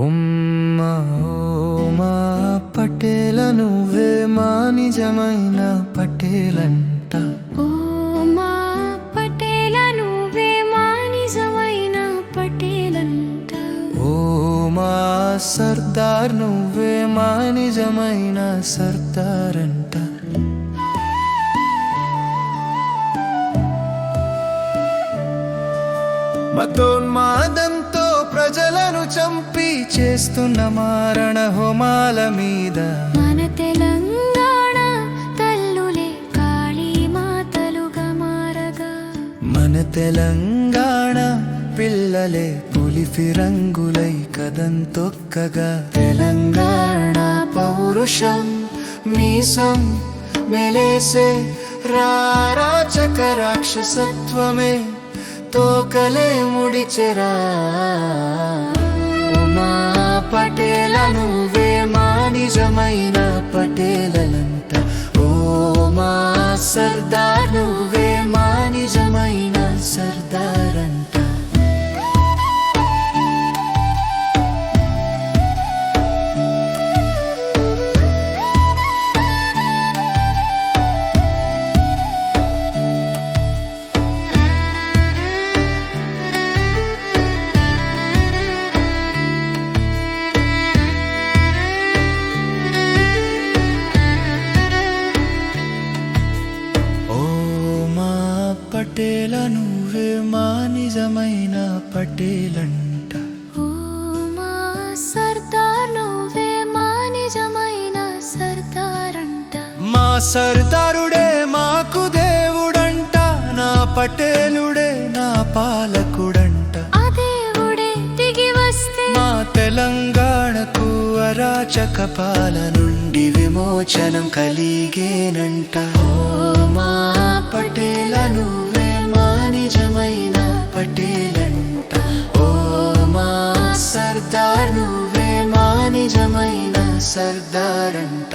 ఉమ్మా ఓమా పటేల నువ్వే మా నిజమైన పటేలంట. ఓమా పటేల నువ్వే మా నిజమైన పటేలంట. ఓమా సర్దార్ నువ్వే మా నిజమైన సర్దారంట. మతోన్మాదంతో ప్రజలను చంపి చేస్తున్న మారణ హోమాల మీద మన తెలంగాణ తల్లులే కాళీమాతలుగా మారగా, మన తెలంగాణ పిల్లలే పులి ఫిరంగులై కదం తొక్కగా, తెలంగాణ పౌరుషం మీసం మెలేసే రారాచక రాక్షసత్వమే తోకలే ముడిచెరా. ఉమా పటేల నువ్వే మా నిజమైన పటేలంట. ఓమా సర్దార్ నువ్వే మా నిజమైన సర్దారంట. పటేల నువ్వే మా నిజమైన పటేలంట. ఓమా సర్దార్ నువ్వే మా నిజమైన సర్దారంట. మా సర్దారుడే మాకు దేవుడంట, నా పటేలుడే నా పాలకుడంట. ఆ దేవుడే దిగి వస్తే మా తెలంగాణకు అరాచక పాల నుండి విమోచనం కలిగేనంట. ఓమా పటేల నువ్వే మా నిజమైన పటేలంట. ఓమా సర్దార్ నువ్వే మా నిజమైన సర్దారంట.